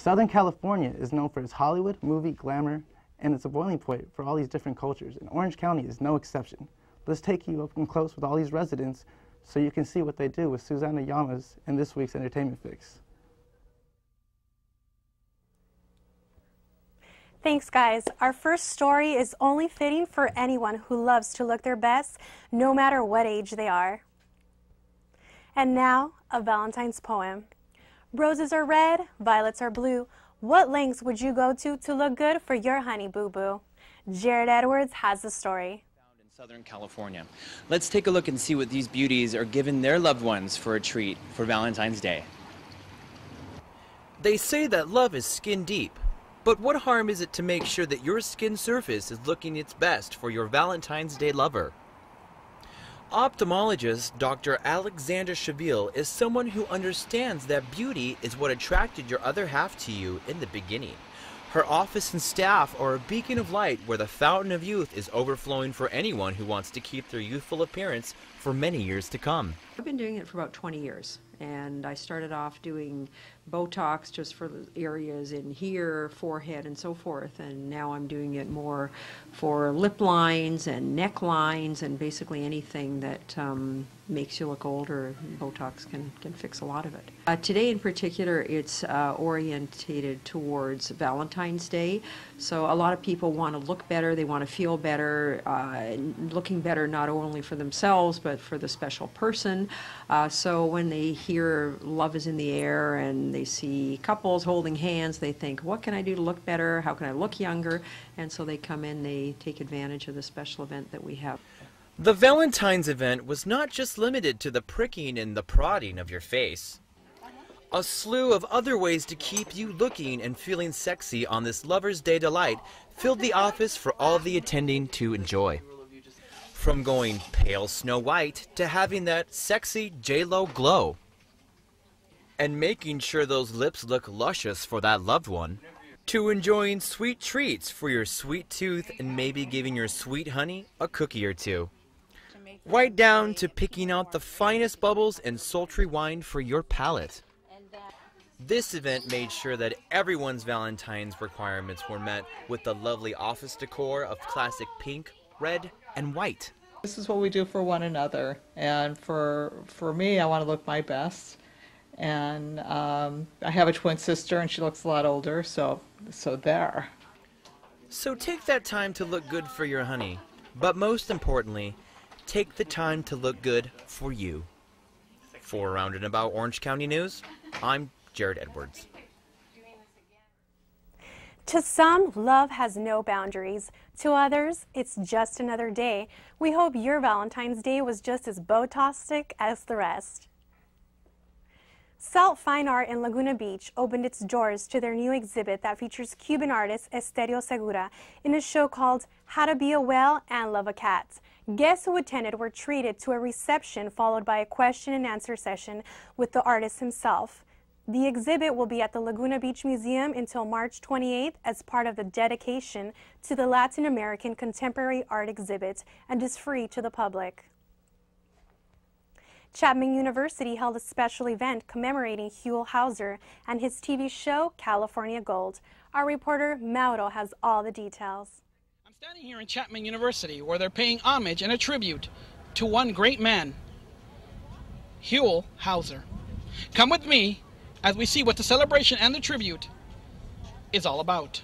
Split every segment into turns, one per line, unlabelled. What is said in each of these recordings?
Southern California is known for its Hollywood, movie, glamour, and it's a boiling point for all these different cultures, and Orange County is no exception. Let's take you up and close with all these residents so you can see what they do with Susanna Llamas in this week's Entertainment Fix.
Thanks, guys. Our first story is only fitting for anyone who loves to look their best, no matter what age they are. And now, a Valentine's poem. Roses are red, violets are blue. What lengths would you go to look good for your honey boo-boo? Jared Edwards has the story.
Found in Southern California. Let's take a look and see what these beauties are giving their loved ones for a treat for Valentine's Day.
They say that love is skin deep. But what harm is it to make sure that your skin surface is looking its best for your Valentine's Day lover? Ophthalmologist Dr. Alexander Chaville is someone who understands that beauty is what attracted your other half to you in the beginning. Her office and staff are a beacon of light where the fountain of youth is overflowing for anyone who wants to keep their youthful appearance for many years to come.
I've been doing it for about 20 years, and I started off doing Botox just for the areas in here, forehead, and so forth, and now I'm doing it more for lip lines and neck lines and basically anything that makes you look older. Botox can fix a lot of it. Today in particular, it's orientated towards Valentine's Day, so a lot of people want to look better, they want to feel better, looking better not only for themselves but for the special person. So when they hear love is in the air and they see couples holding hands, they think, what can I do to look better? How can I look younger? And so they come in, they take advantage of the special event that we have.
The Valentine's event was not just limited to the pricking and the prodding of your face. A slew of other ways to keep you looking and feeling sexy on this Lover's Day delight filled the office for all the attending to enjoy. From going pale Snow White to having that sexy J-Lo glow. And making sure those lips look luscious for that loved one. To enjoying sweet treats for your sweet tooth and maybe giving your sweet honey a cookie or two. Right down to picking out the finest bubbles and sultry wine for your palate. This event made sure that everyone's Valentine's requirements were met with the lovely office decor of classic pink, red, and white.
This is what we do for one another, and for me, I want to look my best. And I have a twin sister, and she looks a lot older, so there.
So take that time to look good for your honey, but most importantly, take the time to look good for you. For Around and About Orange County News, I'm Jared Edwards.
To some, love has no boundaries. To others, it's just another day. We hope your Valentine's Day was just as Botox-tastic as the rest. Salt Fine Art in Laguna Beach opened its doors to their new exhibit that features Cuban artist Esterio Segura in a show called How to Be a Whale and Love a Cat. Guests who attended were treated to a reception followed by a question and answer session with the artist himself. The exhibit will be at the Laguna Beach Museum until March 28th as part of the dedication to the Latin American Contemporary Art Exhibit and is free to the public. Chapman University held a special event commemorating Huell Hauser and his TV show California Gold. Our reporter Mauro has all the details.
I'm standing here in Chapman University where they're paying homage and a tribute to one great man, Huell Hauser. Come with me as we see what the celebration and the tribute is all about.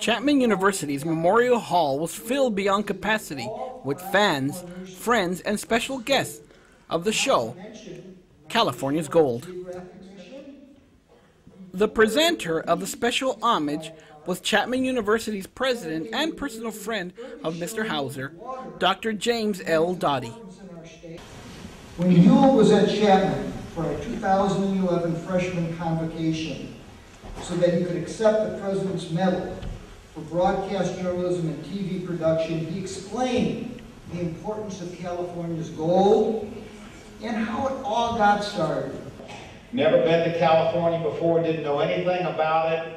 Chapman University's Memorial Hall was filled beyond capacity with fans, friends, and special guests of the show, California's Gold. The presenter of the special homage was Chapman University's president and personal friend of Mr. Hauser, Dr. James L. Dottie.
When Huell was at Chapman for a 2011 freshman convocation so that he could accept the President's Medal for broadcast journalism and TV production, he explained the importance of California's Gold and how it all got started.
Never been to California before, didn't know anything about it.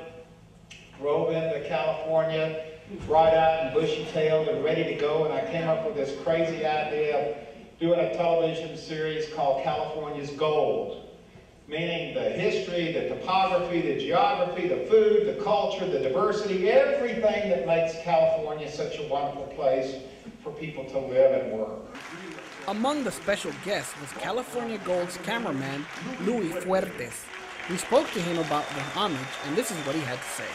Drove into California, bright-eyed and bushy-tailed and ready to go, and I came up with this crazy idea of doing a television series called California's Gold. meaning the history, the topography, the geography, the food, the culture, the diversity, everything that makes California such a wonderful place for people to live and work.
Among the special guests was California Gold's cameraman, Louis Fuertes. We spoke to him about the homage, and this is what he had to say.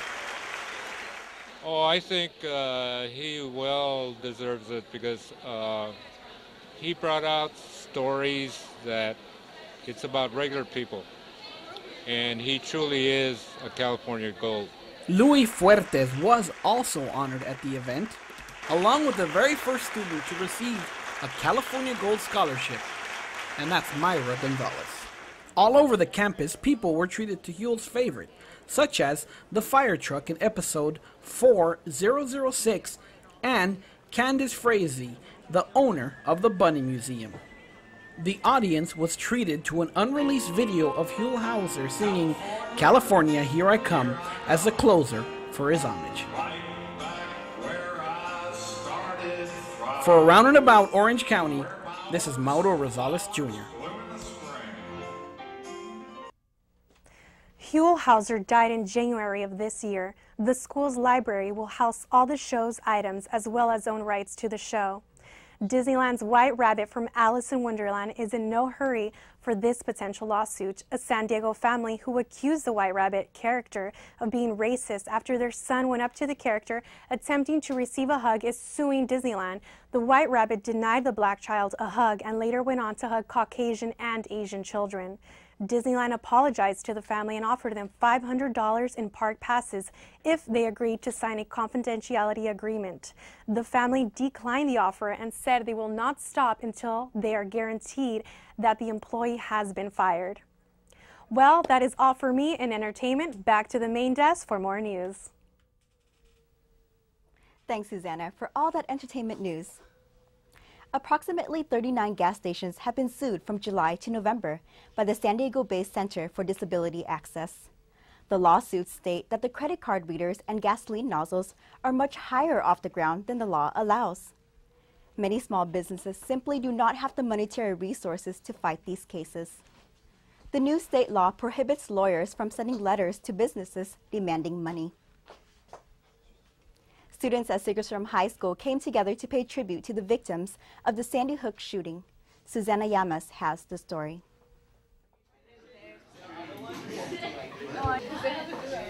Oh, I think he well deserves it because he brought out stories that it's about regular people, and he truly is a California Gold.
Louis Fuertes was also honored at the event, along with the very first student to receive a California Gold Scholarship, and that's Myra Gonzalez. All over the campus, people were treated to Huel's favorite, such as the fire truck in episode 4006 and Candace Frazee, the owner of the Bunny Museum. The audience was treated to an unreleased video of Huel Hauser singing "California, Here I Come" as the closer for his homage. For Around and About Orange County, this is Mauro Rosales Jr.
Huel Hauser died in January of this year. The school's library will house all the show's items as well as own rights to the show. Disneyland's White Rabbit from Alice in Wonderland is in no hurry for this potential lawsuit. A San Diego family who accused the White Rabbit character of being racist after their son went up to the character attempting to receive a hug is suing Disneyland. The White Rabbit denied the black child a hug and later went on to hug Caucasian and Asian children. Disneyland apologized to the family and offered them $500 in park passes if they agreed to sign a confidentiality agreement. The family declined the offer and said they will not stop until they are guaranteed that the employee has been fired. Well, that is all for me in entertainment. Back to the main desk for more news.
Thanks, Susanna, for all that entertainment news. Approximately 39 gas stations have been sued from July to November by the San Diego-based Center for Disability Access. The lawsuits state that the credit card readers and gasoline nozzles are much higher off the ground than the law allows. Many small businesses simply do not have the monetary resources to fight these cases. The new state law prohibits lawyers from sending letters to businesses demanding money. Students at Segerstrom High School came together to pay tribute to the victims of the Sandy Hook shooting. Susanna Llamas has the story.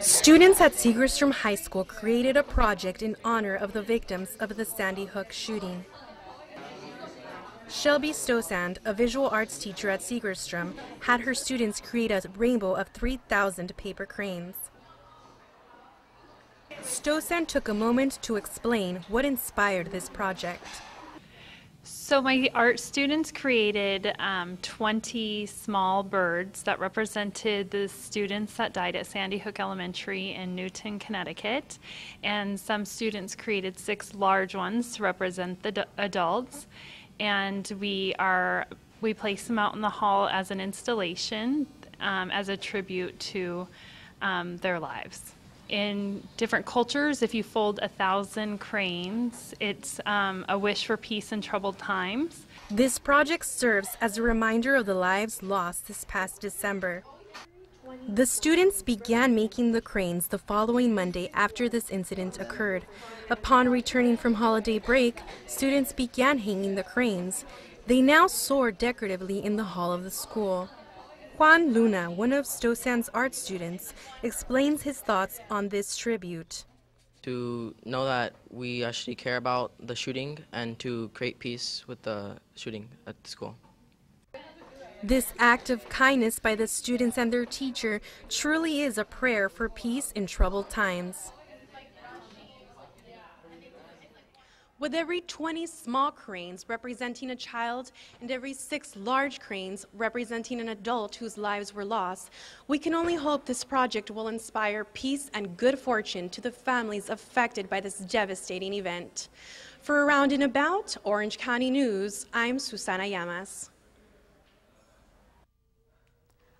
Students at Segerstrom High School created a project in honor of the victims of the Sandy Hook shooting. Shelby Stosand, a visual arts teacher at Segerstrom, had her students create a rainbow of 3,000 paper cranes. Stosand took a moment to explain what inspired this project.
So my art students created 20 small birds that represented the students that died at Sandy Hook Elementary in Newton, Connecticut. And some students created 6 large ones to represent the adults. And we place them out in the hall as an installation as a tribute to their lives. In different cultures, if you fold 1,000 cranes, it's a wish for peace in troubled times.
This project serves as a reminder of the lives lost this past December. The students began making the cranes the following Monday after this incident occurred. Upon returning from holiday break, students began hanging the cranes. They now soar decoratively in the hall of the school. Juan Luna, one of Stosand's art students, explains his thoughts on this tribute.
To know that we actually care about the shooting and to create peace with the shooting at the school.
This act of kindness by the students and their teacher truly is a prayer for peace in troubled times. With every 20 small cranes representing a child and every 6 large cranes representing an adult whose lives were lost, we can only hope this project will inspire peace and good fortune to the families affected by this devastating event. For Around and About Orange County News, I'm Susana Llamas.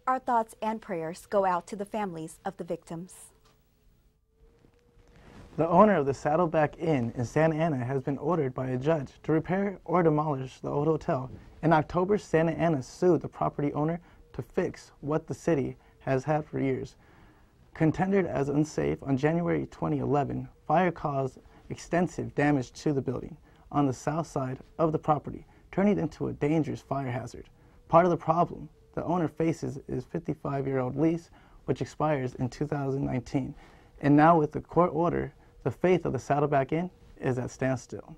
Our thoughts and prayers go out to the families of the victims.
The owner of the Saddleback Inn in Santa Ana has been ordered by a judge to repair or demolish the old hotel. In October, Santa Ana sued the property owner to fix what the city has had for years. Contendered as unsafe, on January 2011, fire caused extensive damage to the building on the south side of the property, turning it into a dangerous fire hazard. Part of the problem the owner faces is 55-year-old lease, which expires in 2019. And now with the court order, the faith of the Saddleback Inn is at standstill.